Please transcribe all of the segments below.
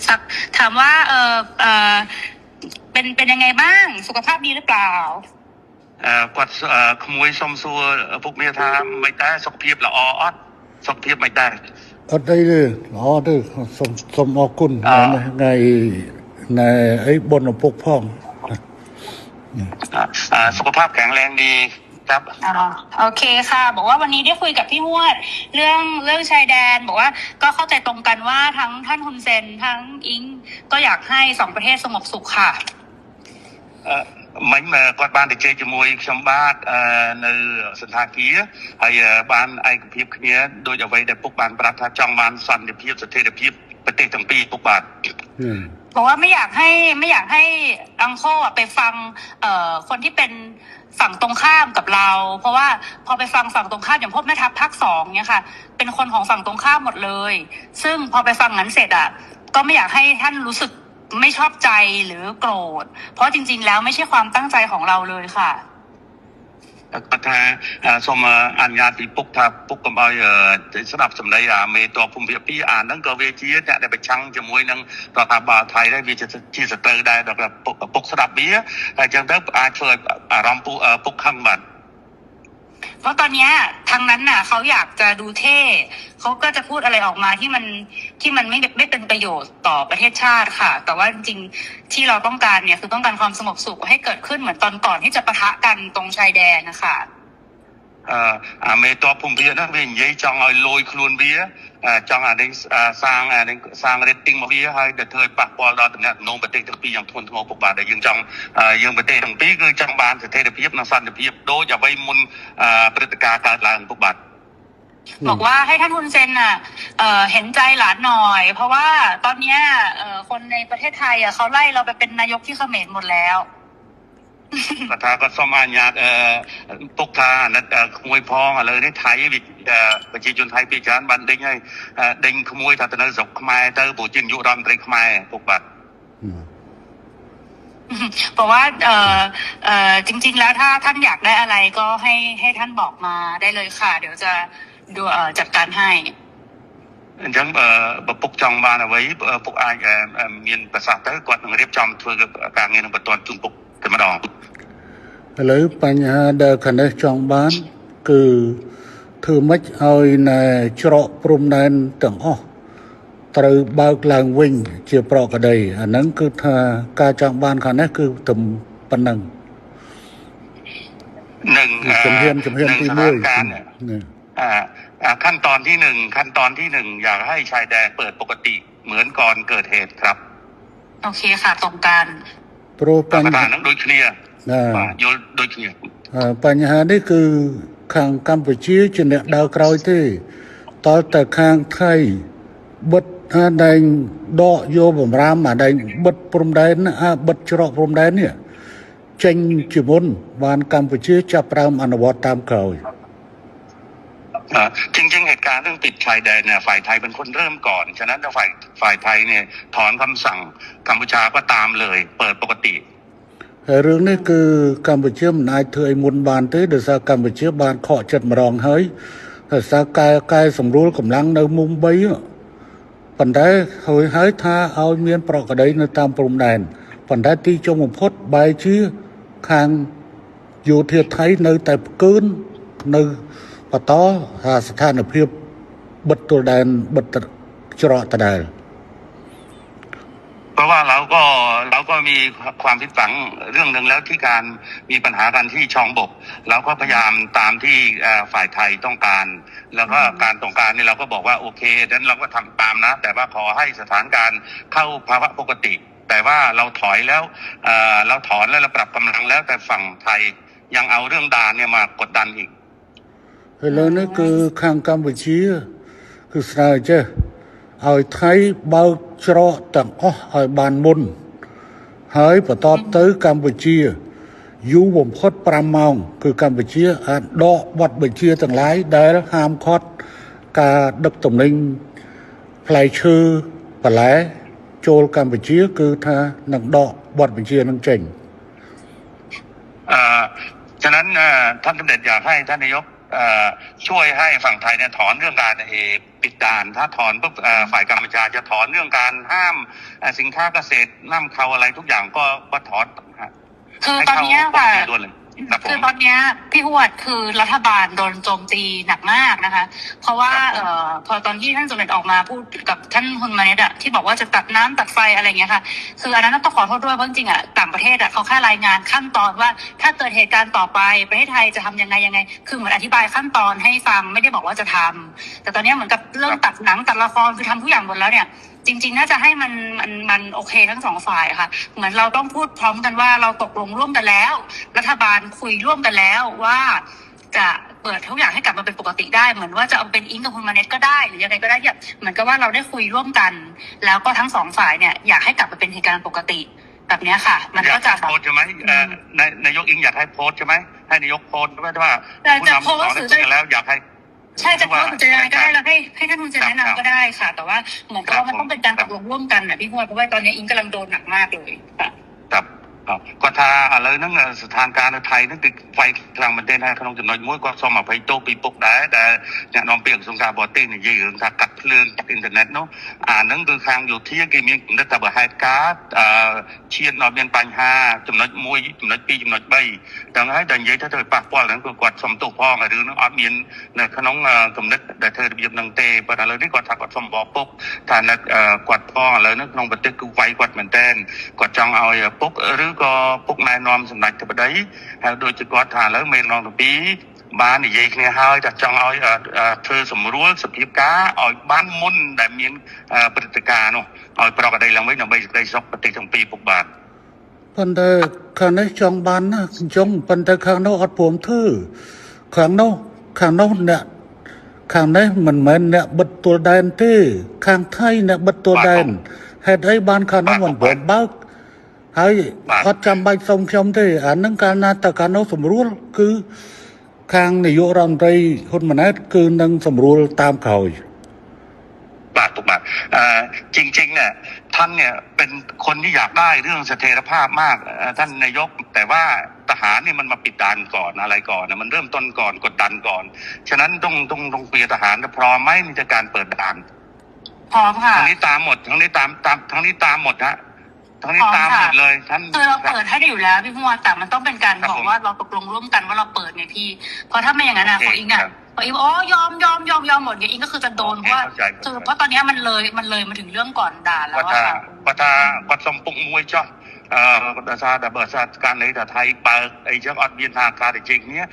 สักถามว่าเป็นยังไงบ้างสุขภาพดีหรือเปล่าគាត់ក្មួយសុំសួរពុកមាថាមិនដែរសុខភាពល្អអត់សុខភាពមិនដែរអត់អីទេល្អទេសូមអរគុណថ្ងៃអីបុណ្យឪពុកផងសុខภาพแข็งแรงดีครับโอเคค่ะบอกว่าวันนี้ได้คุยกับพี่มวดเรื่องชายแดนบอกว่าก็เข้าใจตรงกันว่าทั้งท่านฮุนเซนทั้งอิงก็อยากให้สองประเทศสงบสุขค่ะមិញគាត់បានទៅជែកជាមួយខ្ញុំបាទនៅសន្តាគារហើយបានឯកភាពគ្នាដោយអ្វីដែលពុកបានប្រាប់ថាចង់បានសន្តិភាពស្ថិរភាពប្រទេសទាំងពីរពុកបាទบอกว่าไม่อยากให้อังโคไปฟังคนที่เป็นฝั่งตรงข้ามกับเราเพราะว่าพอไปฟังฝั่งตรงข้ามอย่างพวกแม่ทัพภาค2เนี่ยค่ะเป็นคนของฝั่งตรงข้ามหมดเลยซึ่งพอไปฟังนั้นเสร็จก็ไม่อยากให้ท่านรู้สึกไม่ชอบใจหรือโกรธเพราะจริงๆแล้วไม่ใช่ความตั้งใจของเราเลยค่ะគាត់ថាសូមអនុញ្ញាតពីពុកថាពុកកុំឲ្យស្ដាប់សម្ដីមេតបភូមិភាគ2ហ្នឹងក៏វាជាអ្នកដែលប្រឆាំងជាមួយនឹងរដ្ឋាភិបាលថៃដែរវាជាសត្រូវដែរដល់ពុកស្ដាប់វាហើយអញ្ចឹងទៅអាចធ្វើឲ្យអាรมណ៍ពុកខឹងបាទเพราะตอนนี้ทางนั้นน่ะเขาอยากจะดูเท่เขาก็จะพูดอะไรออกมาที่มันไม่เป็นประโยชน์ต่อประเทศชาติค่ะแต่ว่าจริงๆที่เราต้องการเนี่ยคือต้องการความสงบสุขให้เกิดขึ้นเหมือนตอนก่อนที่จะปะทะกันตรงชายแดนนะคะមេតបភូមិភាគហ្នឹងវានិយាយចង់ឲ្យលយខ្លួនវាចង់នេះសាង rating មកវាហើយទៅធ្វើឲ្យប៉ះពាល់ដល់តំណែងប្រទេសទាំងពីរយ៉ាងធ្ងន់ធ្ងរពុកបាទដែលយើងប្រទេសទាំងពីរគឺចង់បានស្ថិរភាពនិងសន្តិភាពដូចអ្វីមុនព្រឹត្តិការណ៍កើតឡើងពុកបាទบอกว่าให้ท่านฮุนเซนเห็นใจหลานหน่อยเพราะว่าตอนนี้คนในประเทศไทยเขาไล่เราไปเป็นนายกที่เขมรหมดแล้วគាត់ថាគាត់សូមអនុញ្ញាតពុកថាអាណិតក្មួយផងឥឡូវនេះថៃប្រជាជនថៃពីច្រើនបានដេញហើយដេញក្មួយថាទៅនៅស្រុកខ្មែរទៅព្រោះជានាយករដ្ឋមន្ត្រីខ្មែរពុកបាទบอกว่าจริงๆแล้วถ้าท่านอยากได้อะไรก็ให้ท่านบอกมาได้เลยค่ะเดี๋ยวจะดูจัดการให้អញ្ចឹងបើពុកចង់បានអ្វីពុកអាចមានប្រសាសន៍ទៅគាត់នឹងរៀបចំធ្វើការងារនឹងបន្តជូនពុកតែម្ដងឥឡូវបញ្ហាដែលខាងនេះចង់បានគឺធ្វើម៉េចឲ្យនៅច្រកព្រំដែនទាំងអស់ត្រូវបើកឡើងវិញជាប្រក្រតីអាហ្នឹងគឺថាការចង់បានខាងនេះគឺតែប៉ុណ្ណឹងនឹងជំហានទី1ขั้นตอนที่1อยากให้ชายแดนเปิดปกติเหมือนก่อนเกิดเหตุครับโอเคค่ะตรงกันព្រោះបញ្ហានឹងដូចគ្នាយល់ដូចគ្នាបញ្ហានេះគឺខាងកម្ពុជាជាអ្នកដើរក្រោយទេតើតែខាងថៃបិទដែងដកយកបំរាមដែងបិទព្រំដែនបិទច្រកព្រំដែននេះចេញជាមុនបានកម្ពុជាចាប់ផ្ដើមអនុវត្តតាមក្រោយจริงๆเหตุการณ์เรื่องปิดชายแดนเนี่ยฝ่ายไทยเป็นคนเริ่มก่อนฉะนั้นฝ่ายไทยเนี่ยถอนคำสั่งกัมพูชาก็ตามเลยเปิดปกติរឿងនេះគឺកម្ពុជាមិនអាចធ្វើឲ្យមុនបានទេដោយសារកម្ពុជាបានខកចិត្តម្ដងហើយដោយសារកែសម្រួលកម្លាំងនៅមុំ3ប៉ុន្តែហើយថាឲ្យមានប្រក្រតីនៅតាមព្រំដែនប៉ុន្តែទីចុងបំផុតបែរជាខាងយោធាថៃនៅតែផ្កើននៅបន្តស្ថានភាពបិទទល់ដែនបិទច្រកដដែលเพราะว่าเราก็มีความผิดหวังเรื่องหนึ่งแล้วที่การมีปัญหากันที่ชองบกเราก็พยายามตามที่ฝ่ายไทยต้องการแล้วก็การต้องการนี่เราก็บอกว่าโอเคนั้นเราก็ทำตามนะแต่ว่าขอให้สถานการณ์เข้าภาวะปกติแต่ว่าเราถอยแล้วเราถอนแล้วเราปรับกำลังแล้วแต่ฝั่งไทยยังเอาเรื่องด่านเนี่ยมากดดันอีกឥឡូវនេះគឺខាងកម្ពុជាគឺស្នើចេះឲ្យថៃបើកច្រកទាំងអស់ឲ្យបានមុនហើយបន្ទាប់ទៅកម្ពុជាយូរបំផុត5ម៉ោងគឺកម្ពុជាអាចដកបទបញ្ជាទាំងឡាយដែលហាមឃាត់ការដឹកទំនិញផ្លែឈើបន្លែចូលកម្ពុជាគឺថានឹងដកបទបញ្ជានឹងចេញฉะนั้นท่านสมเด็จอยากให้ท่านนายก ช่วยให้ฝั่งไทยเนี่ยถอนเรื่องการปิดด่านถ้าถอนปุ๊บฝ่ายกัมพูชาจะถอนเรื่องการห้ามสินค้าเกษตรนำเข้าอะไรทุกอย่างก็ถอนฮะ คือตอนนี้ค่ะ ให้เข้าปกติด้วยเลยครับผม คือตอนนี้พี่หวดคือรัฐบาลโดนโจมตีหนักมากนะคะ เพราะว่า ครับผม พอตอนที่ท่านสมเด็จออกมาพูดกับท่านฮุนมาเนตอะที่บอกว่าจะตัดน้ำตัดไฟอะไรอย่างเงี้ยค่ะ คืออันนั้นต้องขอโทษด้วยเพราะจริงๆอะต่างประเทศอะเขาแค่รายงานขั้นตอนว่าถ้าเกิดเหตุการณ์ต่อไปประเทศไทยจะทำยังไงคือเหมือนอธิบายขั้นตอนให้ฟังไม่ได้บอกว่าจะทำแต่ตอนนี้เหมือนกับเริ่มตัดหนังตัดละครคือทำทุกอย่างหมดแล้วเนี่ย จริงๆ น่าจะให้มันโอเคทั้งสองฝ่ายค่ะ เหมือนเราต้องพูดพร้อมกันว่าเราตกลงร่วมกันแล้ว รัฐบาลคุยร่วมกันแล้วว่าจะเปิดทุกอย่างให้กลับมาเป็นปกติได้ เหมือนว่าจะเอาเป็นอิงกับคุณมาเน็ตก็ได้หรือยังไงก็ได้เนี่ยเหมือนกับว่าเราได้คุยร่วมกัน แล้วก็ทั้งสองฝ่ายเนี่ยอยากให้กลับมาเป็นเหตุการณ์ปกติแบบเนี้ยค่ะ มันก็จะ โพสต์ใช่ไหมนายกอิงอยากให้โพสต์ใช่ไหมให้นายกโพสต์ว่าผู้นำสองได้คุยกันแล้วอยากให้ ใช่จะโพสต์หรือจะยังไงก็ได้แล้วให้ท่านคุณจะแนะนำก็ได้ค่ะ แต่ว่าเหมือนกับว่ามันต้องเป็นการตกลงร่วมกันนะพี่พวดเพราะว่าตอนนี้อิงกำลังโดนหนักมากเลยค่ะครับก็ถ้าอะไรนั่งสถานการณ์ไทยนั่นคือไฟกลางประเทศให้ขนมจำนวนมวยก็สมมาไปโตปีปกได้แต่เนี่ยน้องเปียกสงครามบอตี้เนี่ยยืนถ้ากัดเพลิงกัดอินเทอร์เน็ตเนาะนั่งคือทางอยู่ที่กีมีนักตบหายการ์ดเชียนนอเบียนปัญหาจำนวนมวยจำนวนปีจำนวนใบดังนั้นดังยัยถ้าเธอปากป้อนนั้นก็กดสมตุพ่อหรือน้องออเบียนเนี่ยขนมกำเนิดแต่เธอเบียบนังเตปะเลยนี่กดถ้ากดสมบอปกถ้านักกดพ่อแล้วนักน้องบัตรคือไฟกดเหมือนเต้นกดจังเอาปกหรือก็ปกนายนอมสำนักจะไปได้โดยจะกอดฐานแล้วเมนลองตัวปีบ้านนี่ยัยเนี่ยหายจากจังเอาเธอสมรู้สกิปก้าเอาบ้านมุ่นแต่มีปฏิการเนาะเอาปรากฏได้แล้วไม่หนังใบได้ซอกปฏิทั้งปีปกบาทปันแต่ข้างในจองบานนะจงปันแต่ข้างนอกอัดผมทื่อข้างนอกเนี่ยข้างในมันเหมือนเนี่ยบัดตัวแดนที่ข้างไทยเนี่ยบัดตัวแดนเหตุให้บ้านข้างนอกมันผมบ้าให้อัดจำใบทรงชมที่นั่งการนาตการนอกสมรู้คือข้างนายกรัฐมนตรีคนมันนั้นคือนั่งสมรู้ตามเขาบาทถูกบาทจริงๆเนี่ยท่านเนี่ยเป็นคนที่อยากได้เรื่องเสถียรภาพมากท่านนายกแต่ว่าทหารนี่มันมาปิดด่านก่อนอะไรก่อนนะมันเริ่มต้นก่อนกดดันก่อนฉะนั้นต้องเปลี่ยนทหารพร้อมไหมในการเปิดด่านพร้อมค่ะทั้งนี้ตามหมดทั้งนี้ตามทั้งนี้ตามหมดฮะทั้งนี้ตามหมดเลยท่านคือเราเปิดให้ได้อยู่แล้วพี่พวดแต่มันต้องเป็นการบอกว่าเราตกลงร่วมกันว่าเราเปิดไงพี่เพราะถ้าไม่อย่างนั้นของอิงพออิงยอมหมดเนี่ยอิงก็คือจะโดนเพราะว่าคือเพราะตอนนี้มันเลยมาถึงเรื่องก่อนด่าแล้วว่าค่ะก็สมปุงมวยจ้ะแต่ซาแต่เบิร์ดซาการในแต่ไทยเปิดไอ้เจ้าอดเบียนทางการจริงเนี้ย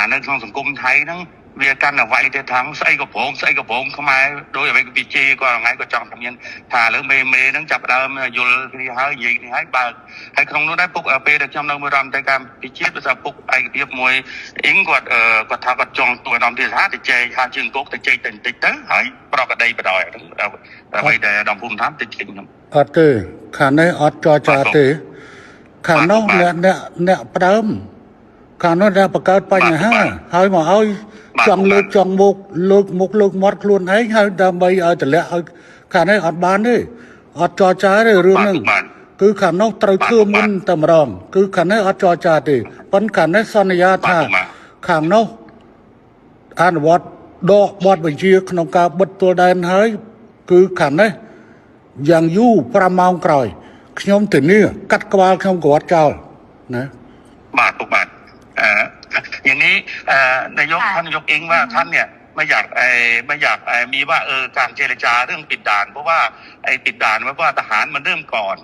ในทางสังคมไทยนั่งเวียกันเอาไว้แต่ทั้งใส่กระโปรงเข้ามาโดยไปกับบีเจก็ไงก็จังทำยันถ่าหรือเมย์นั่งจับดาวอยู่ที่หายยิงให้เปิดให้ตรงนู้นได้ปุ๊กเปย์เด็กจำนวนมือรำแต่การบีเจภาษาปุ๊กไอ้เบียบมวยอิงกดทากดจองตัวนำที่ท่าแต่เจหาจึงกุ๊กแต่เจติดเต๋อหายปลอกกระไดไปดอยไปแต่ดำภูมิธรรมติดจริงครับอัดเตะขาในอัดจอจ่าเตะขานอกเนี่ยปรามขานอกเนี่ยประกาศไปไงฮะให้มาเอาจังเลิกจังมุกเลิกมดคลุนให้ดำใบเอาแต่ละขาในอัดบานนี่อัดจอจ่าเลยเรื่องนึงคือขานอกตรึกคือมุนตำรองคือขาในอัดจอจ่าตีปันขาในสัญญาท่าขานอกอ่านวัดดอกวัดบัญชีขนมกาบัดตัวแดนให้คือขาในอย่างยู่ประมาณกลอยขยมถึงนี่กัดกวาลขยมกวาดเจ้านะบาทอย่างนี้ท่านนายกเองว่าท่านเนี่ยไม่อยากมีว่าการเจรจาเรื่องปิดด่านเพราะว่าปิดด่านเพราะว่าทหารมันเริ่มก่อน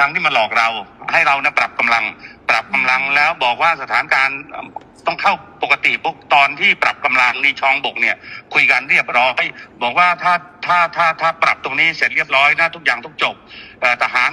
ทางที่มันหลอกเราให้เรานะปรับกำลังแล้วบอกว่าสถานการณ์ต้องเข้าปกติพวกตอนที่ปรับกำลังในช่องบกเนี่ยคุยกันเรียบร้อยบอกว่าถ้าปรับตรงนี้เสร็จเรียบร้อยนะทุกอย่างต้องจบทหาร